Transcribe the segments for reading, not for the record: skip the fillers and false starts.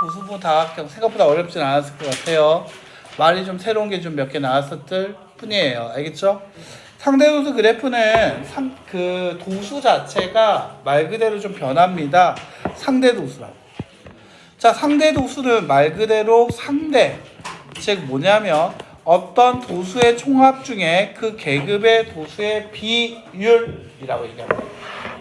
도수부 다각형 생각보다 어렵진 않았을 것 같아요. 말이 좀 새로운 게 좀 몇 개 나왔을 뿐이에요. 알겠죠? 상대도수 그래프는 그 도수 자체가 말 그대로 좀 변합니다. 상대도수라. 자, 상대도수는 말 그대로 상대, 즉 뭐냐면 어떤 도수의 총합 중에 그 계급의 도수의 비율이라고 얘기합니다.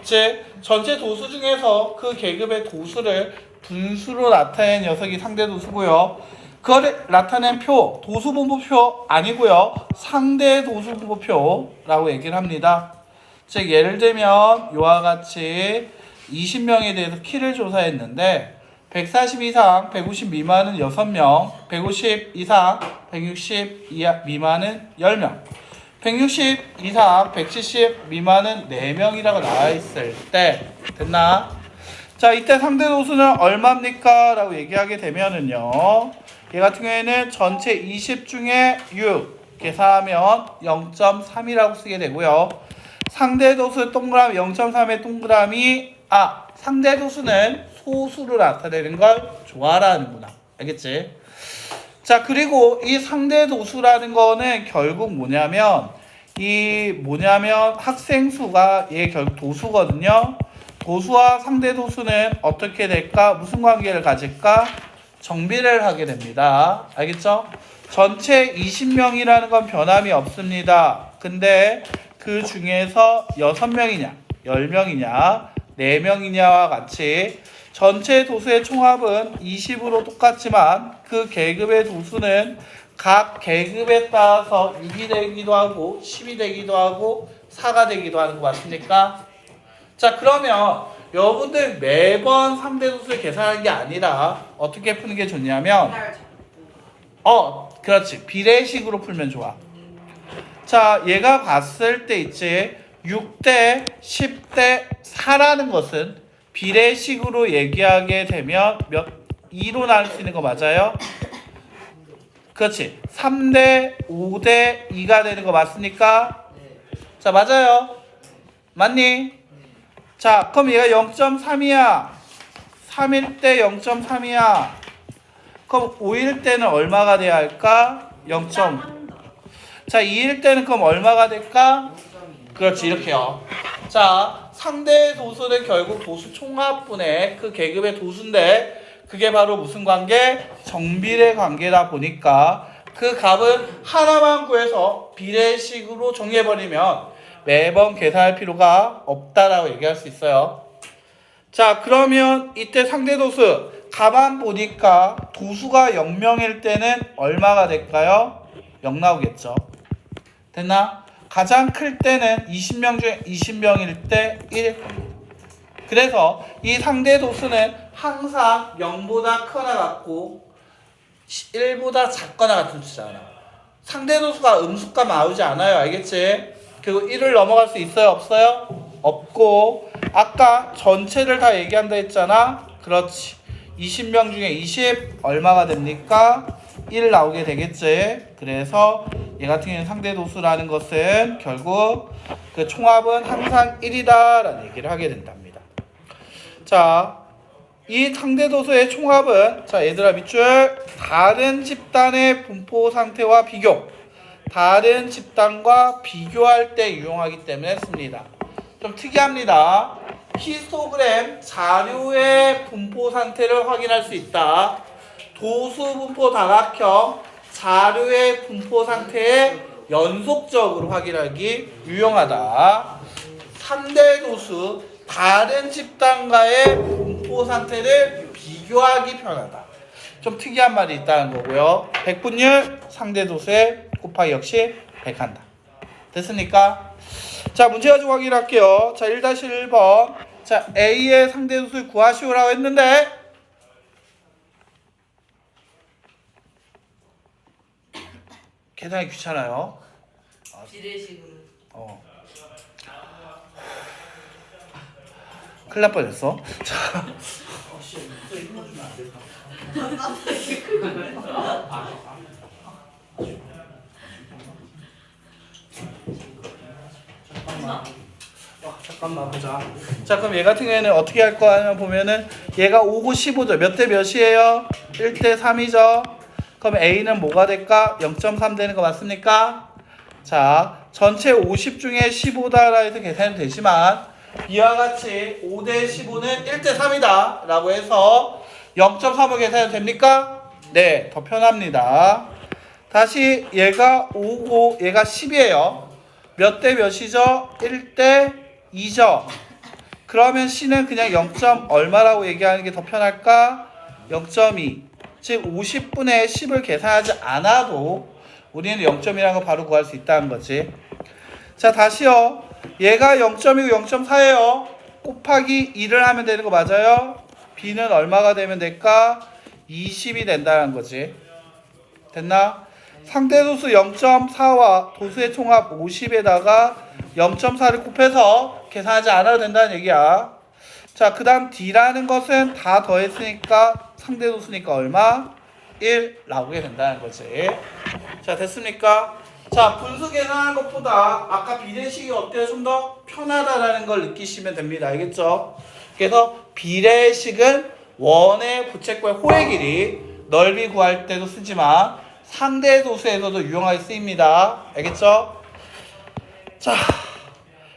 즉 전체 도수 중에서 그 계급의 도수를 분수로 나타낸 녀석이 상대도수고요. 그걸 나타낸 표, 도수분포표 아니고요. 상대도수분포표라고 얘기를 합니다. 즉 예를 들면 이와 같이 20명에 대해서 키를 조사했는데 140 이상 150 미만은 6명, 150 이상 160 미만은 10명, 160 이상 170 미만은 4명이라고 나와 있을 때 됐나? 자, 이때 상대도수는 얼마입니까? 라고 얘기하게 되면은요, 얘 같은 경우에는 전체 20 중에 6 계산하면 0.3이라고 쓰게 되고요. 상대도수 동그라미 0.3의 동그라미 상대도수는 소수로 나타내는 걸 좋아하는구나. 알겠지? 자, 그리고 이 상대도수라는 거는 결국 뭐냐면 학생 수가 얘 결국 도수거든요. 도수와 상대도수는 어떻게 될까? 무슨 관계를 가질까? 정비를 하게 됩니다. 알겠죠? 전체 20명이라는 건 변함이 없습니다. 근데 그 중에서 6명이냐, 10명이냐, 4명이냐와 같이 전체 도수의 총합은 20으로 똑같지만 그 계급의 도수는 각 계급에 따라서 6이 되기도 하고 10이 되기도 하고 4가 되기도 하는 거 맞습니까? 자, 그러면 여러분들 매번 상대도수를 계산하는 게 아니라 어떻게 푸는 게 좋냐면 그렇지, 비례식으로 풀면 좋아. 자, 얘가 봤을 때 있지 6대 10대 4라는 것은 비례식으로 얘기하게 되면 2로 나눌 수 있는 거 맞아요? 그렇지. 3대 5대 2가 되는 거 맞습니까? 자, 맞아요. 맞니? 자, 그럼 얘가 0.3이야. 3일 때 0.3이야. 그럼 5일 때는 얼마가 돼야 할까? 0. 자, 2일 때는 그럼 얼마가 될까? 그렇지, 이렇게요. 자, 상대 도수는 결국 도수 총합분의 그 계급의 도수인데 그게 바로 무슨 관계? 정비례 관계다 보니까 그 값은 하나만 구해서 비례식으로 정리해버리면 매번 계산할 필요가 없다라고 얘기할 수 있어요. 자, 그러면 이때 상대 도수 가만 보니까 도수가 0명일 때는 얼마가 될까요? 0 나오겠죠. 됐나? 가장 클 때는 20명 중에 20명일 때 1일 겁니다. 그래서 이 상대 도수는 항상 0보다 크거나 같고 1보다 작거나 같은 수잖아. 상대 도수가 음수값 나오지 않아요. 알겠지? 그리고 1을 넘어갈 수 있어요? 없어요? 없고 아까 전체를 다 얘기한다 했잖아. 그렇지. 20명 중에 20 얼마가 됩니까? 1 나오게 되겠지. 그래서 얘 같은 경우는 상대도수라는 것은 결국 그 총합은 항상 1이다 라는 얘기를 하게 된답니다. 자, 이 상대도수의 총합은 자, 얘들아 밑줄 다른 집단의 분포 상태와 비교, 다른 집단과 비교할 때 이용하기 때문에 씁니다. 좀 특이합니다. 히스토그램 자료의 분포 상태를 확인할 수 있다. 도수 분포 다각형 자료의 분포 상태에 연속적으로 확인하기 유용하다. 3대 도수 다른 집단과의 분포 상태를 비교하기 편하다. 좀 특이한 말이 있다는 거고요. 백분율 상대 도수에 곱하기 역시 100한다. 됐습니까? 자, 문제 가지고 확인할게요. 자, 1-1번. 자, A의 상대 도수를 구하시오라고 했는데 계산이 귀찮아요. 비례식으로. 큰일 날 뻔했어. 자. 잠깐만. 잠깐만 보자. 자, 그럼 얘 같은 경우에는 어떻게 할 거냐 보면은 얘가 5고 15죠. 몇 대 몇이에요? 1대 3이죠. 그럼 A는 뭐가 될까? 0.3 되는 거 맞습니까? 자, 전체 50 중에 15다라 해서 계산이 되지만 이와 같이 5대 15는 1대 3이다 라고 해서 0.3을 계산해도 됩니까? 네, 더 편합니다. 다시 얘가 5고 얘가 10이에요. 몇 대 몇이죠? 1대 2죠. 그러면 C는 그냥 0. 얼마라고 얘기하는 게 더 편할까? 0.2. 즉 50분의 10을 계산하지 않아도 우리는 0.2라는 거 바로 구할 수 있다는 거지. 자, 다시요. 얘가 0.2고 0.4예요. 곱하기 2를 하면 되는 거 맞아요? B는 얼마가 되면 될까? 20이 된다는 거지. 됐나? 상대도수 0.4와 도수의 총합 50에다가 0.4를 곱해서 계산하지 않아도 된다는 얘기야. 자, 그 다음 D라는 것은 다 더했으니까 상대도수니까 얼마? 1 나오게 된다는 거지. 자, 됐습니까? 자, 분수 계산하는 것보다 아까 비례식이 어때요? 좀 더 편하다라는 걸 느끼시면 됩니다. 알겠죠? 그래서 비례식은 원의 부채꼴의 호의 길이 넓이 구할 때도 쓰지만 상대도수에서도 유용하게 쓰입니다. 알겠죠? 자,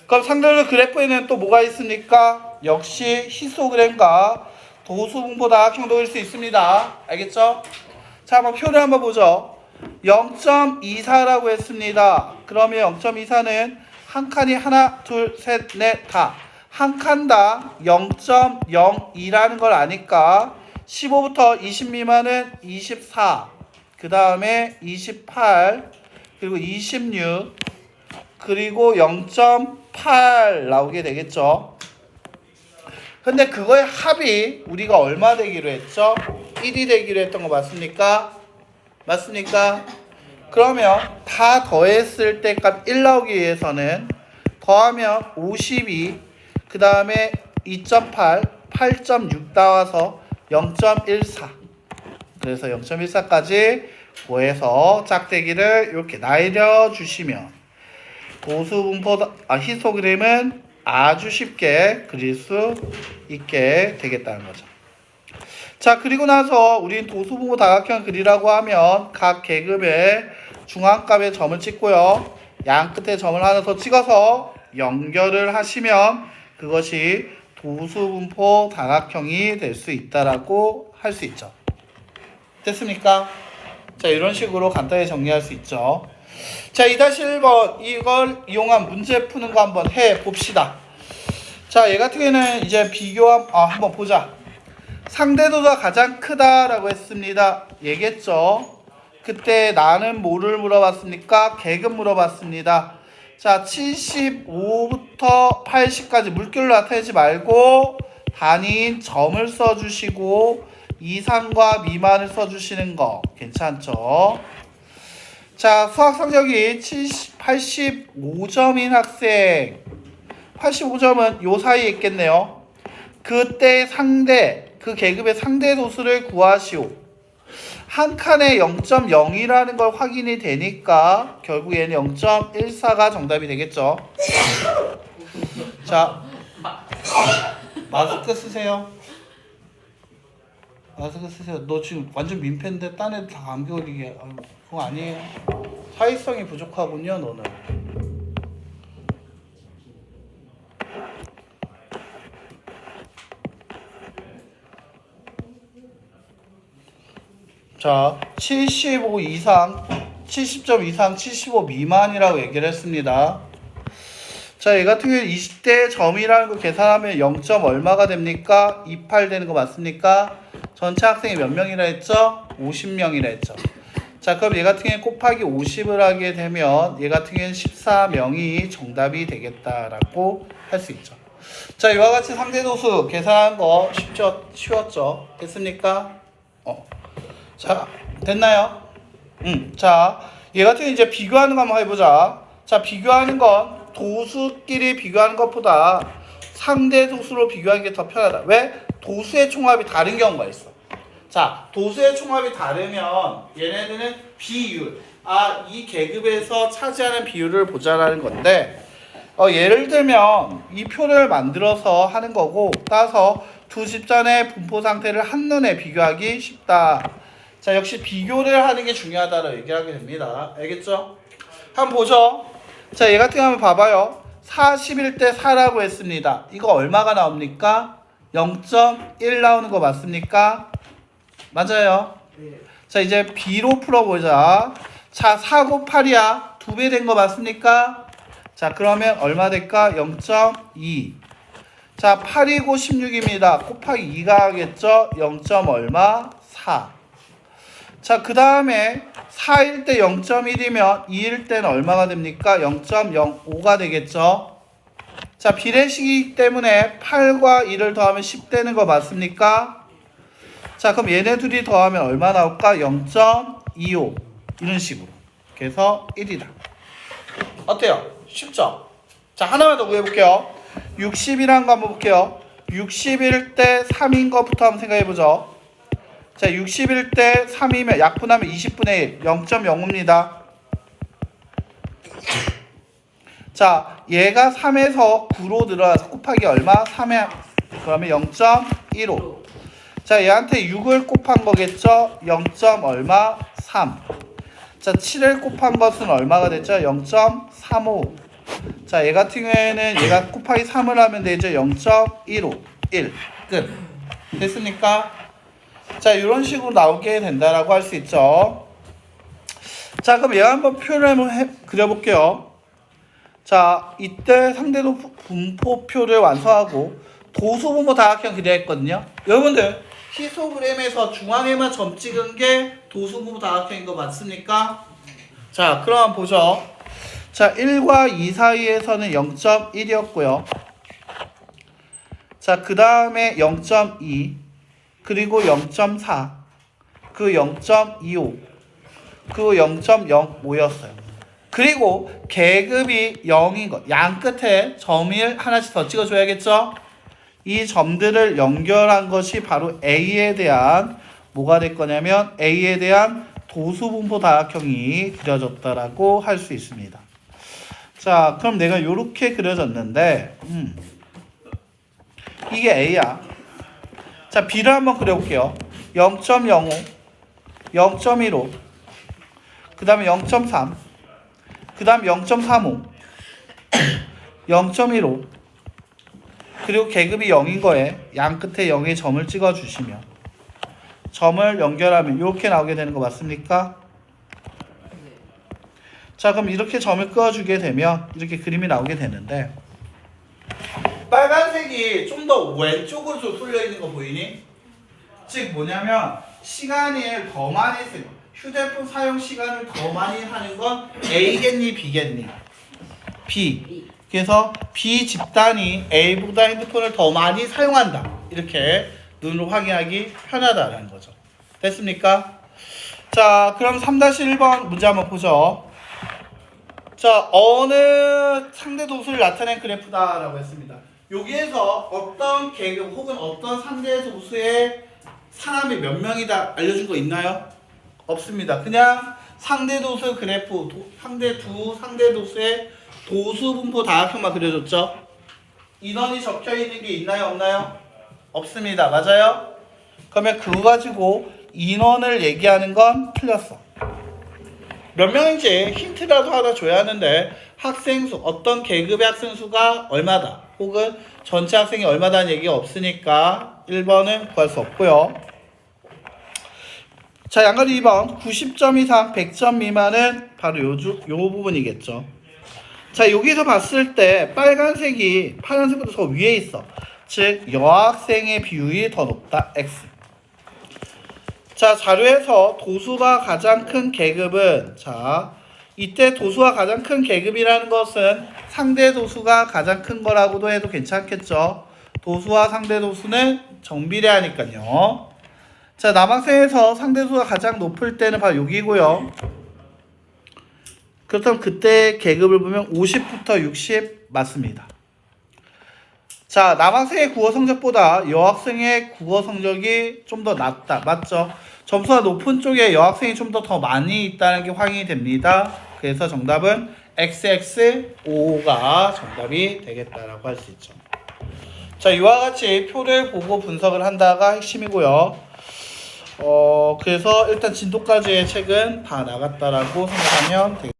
그럼 상대도수 그래프에는 또 뭐가 있습니까? 역시 히스토그램과 도수분포 다각형도일 수 있습니다. 알겠죠? 자, 한번 표를 한번 보죠. 0.24라고 했습니다. 그러면 0.24는 한 칸이 하나, 둘, 셋, 넷, 다. 한 칸당 0.02라는 걸 아니까 15부터 20 미만은 24, 그 다음에 28, 그리고 26, 그리고 0.8 나오게 되겠죠. 근데 그거의 합이 우리가 얼마 되기로 했죠? 1이 되기로 했던 거 맞습니까? 맞습니까? 그러면 다 더했을 때 값 1 나오기 위해서는 더하면 52, 그 다음에 2.8, 8.6 나와서 0.14. 그래서 0.14까지 구해서 짝대기를 이렇게 날려주시면 도수분포 히스토그램은 아주 쉽게 그릴 수 있게 되겠다는 거죠. 자, 그리고 나서 우린 도수분포 다각형 그리라고 하면 각 계급의 중앙값에 점을 찍고요. 양 끝에 점을 하나 더 찍어서 연결을 하시면 그것이 도수분포 다각형이 될 수 있다라고 할 수 있죠. 됐습니까? 자, 이런 식으로 간단히 정리할 수 있죠. 자, 2-1번 이걸 이용한 문제 푸는 거 한번 해 봅시다. 자, 얘 같은 경우에는 이제 한번 보자. 상대도가 가장 크다라고 했습니다. 얘기했죠. 그때 나는 뭐를 물어봤습니까? 계급 물어봤습니다. 자, 75부터 80까지 물결로 나타내지 말고 단위인 점을 써주시고 이상과 미만을 써주시는 거 괜찮죠? 자, 수학 성적이 85점인 학생, 85점은 요 사이에 있겠네요. 그때 그 계급의 상대 도수를 구하시오. 한 칸에 0.0이라는 걸 확인이 되니까 결국 얘는 0.14가 정답이 되겠죠. 자, 마스크 쓰세요. 마스크 쓰세요. 너 지금 완전 민폐인데 딴 애들 다 감기 걸리게. 아유, 그거 아니에요. 사회성이 부족하군요, 너는. 자, 75 이상, 70점 이상, 75 미만이라고 얘기를 했습니다. 자, 얘 같은 경우에 20대 점이라는 거 계산하면 0. 얼마가 됩니까? 28 되는 거 맞습니까? 전체 학생이 몇 명이라 했죠? 50명이라 했죠. 자, 그럼 얘 같은 경우에 곱하기 50을 하게 되면 얘 같은 경우에는 14명이 정답이 되겠다라고 할 수 있죠. 자, 이와 같이 상대도수 계산한 거 쉬웠죠? 됐습니까? 자, 됐나요? 자, 얘 같은 경우 이제 비교하는 거 한번 해보자. 자, 비교하는 건 도수끼리 비교하는 것보다 상대 도수로 비교하는 게 더 편하다. 왜? 도수의 총합이 다른 경우가 있어. 자, 도수의 총합이 다르면 얘네들은 비율, 이 계급에서 차지하는 비율을 보자라는 건데, 예를 들면 이 표를 만들어서 하는 거고, 따라서 두 집단의 분포 상태를 한눈에 비교하기 쉽다. 자, 역시 비교를 하는 게 중요하다라고 얘기를 하게 됩니다. 알겠죠? 한번 보죠. 자, 얘 같은 거 한번 봐봐요. 41대 4라고 했습니다. 이거 얼마가 나옵니까? 0.1 나오는 거 맞습니까? 맞아요. 네. 자, 이제 B로 풀어보자. 자, 4 곱하기 8이야. 2배 된 거 맞습니까? 자, 그러면 얼마 될까? 0.2. 자, 8이고 16입니다. 곱하기 2가 하겠죠? 0. 얼마? 4. 자, 그 다음에 4일 때 0.1이면 2일 때는 얼마가 됩니까? 0.05가 되겠죠? 자, 비례식이기 때문에 8과 2를 더하면 10 되는 거 맞습니까? 자, 그럼 얘네 둘이 더하면 얼마 나올까? 0.25 이런 식으로. 그래서 1이다. 어때요? 쉽죠? 자, 하나만 더 구해볼게요. 60이란 거 한번 볼게요. 60일 때 3인 것부터 한번 생각해보죠. 자, 60일 때 3이면 약분하면 20분의 1, 0.05입니다. 자, 얘가 3에서 9로 늘어나서 곱하기 얼마? 3에 그러면 0.15. 자, 얘한테 6을 곱한 거겠죠? 0. 얼마? 3. 자, 7을 곱한 것은 얼마가 됐죠? 0.35. 자, 얘 같은 경우에는 얘가 곱하기 3을 하면 되죠? 0.15. 1. 끝. 됐습니까? 자, 이런 식으로 나오게 된다라고 할 수 있죠. 자, 그럼 얘 한번 표를 한번 그려볼게요. 자, 이때 상대도 분포표를 완성하고 도수분포 다각형 그려야 했거든요. 여러분들 히스토그램에서 중앙에만 점 찍은 게 도수분포 다각형인 거 맞습니까? 자, 그럼 보죠. 자, 1과 2 사이에서는 0.1이었고요. 자, 그 다음에 0.2 그리고 0.4 그 0.25 그 0.05였어요. 그리고 계급이 0인 것, 양 끝에 점을 하나씩 더 찍어줘야겠죠? 이 점들을 연결한 것이 바로 A에 대한 뭐가 될 거냐면 A에 대한 도수분포 다각형이 그려졌다라고 할 수 있습니다. 자, 그럼 내가 이렇게 그려졌는데 이게 A야. 자, B를 한번 그려볼게요. 0.05 0.15 그 다음에 0.3 그 다음 0.35 0.15 그리고 계급이 0인 거에 양 끝에 0의 점을 찍어 주시면 점을 연결하면 이렇게 나오게 되는 거 맞습니까? 자, 그럼 이렇게 점을 그어주게 되면 이렇게 그림이 나오게 되는데 빨간색이 좀 더 왼쪽으로 쏠려 있는 거 보이니? 즉 뭐냐면 시간을 더 많이 쓰고 휴대폰 사용 시간을 더 많이 하는 건 A겠니 B겠니? B. 그래서 B 집단이 A보다 핸드폰을 더 많이 사용한다. 이렇게 눈으로 확인하기 편하다라는 거죠. 됐습니까? 자, 그럼 3-1번 문제 한번 보죠. 자, 어느 상대 도수를 나타낸 그래프다라고 했습니다. 여기에서 어떤 계급 혹은 어떤 상대 도수의 사람이 몇 명이다 알려준 거 있나요? 없습니다. 그냥 상대 도수 그래프, 상대 도수의 도수 분포 다각형만 그려줬죠. 인원이 적혀 있는 게 있나요? 없나요? 없습니다. 맞아요? 그러면 그거 가지고 인원을 얘기하는 건 틀렸어. 몇 명인지 힌트라도 하나 줘야 하는데 학생 수, 어떤 계급의 학생 수가 얼마다 혹은 전체 학생이 얼마다는 얘기가 없으니까 1번은 구할 수 없고요. 자, 양가리 2번 90점 이상 100점 미만은 바로 요 부분이겠죠. 자, 여기서 봤을 때 빨간색이 파란색보다 더 위에 있어. 즉 여학생의 비율이 더 높다. X. 자, 자료에서 도수가 가장 큰 계급은, 자, 이때 도수가 가장 큰 계급이라는 것은 상대 도수가 가장 큰 거라고도 해도 괜찮겠죠. 도수와 상대 도수는 정비례하니까요. 자, 남학생에서 상대 도수가 가장 높을 때는 바로 여기고요. 그렇다면 그때 계급을 보면 50부터 60 맞습니다. 자, 남학생의 국어 성적보다 여학생의 국어 성적이 좀 더 낮다. 맞죠? 점수가 높은 쪽에 여학생이 좀 더 많이 있다는 게 확인이 됩니다. 그래서 정답은 XX55가 정답이 되겠다라고 할 수 있죠. 자, 이와 같이 표를 보고 분석을 한다가 핵심이고요. 그래서 일단 진도까지의 책은 다 나갔다라고 생각하면 되겠습니다.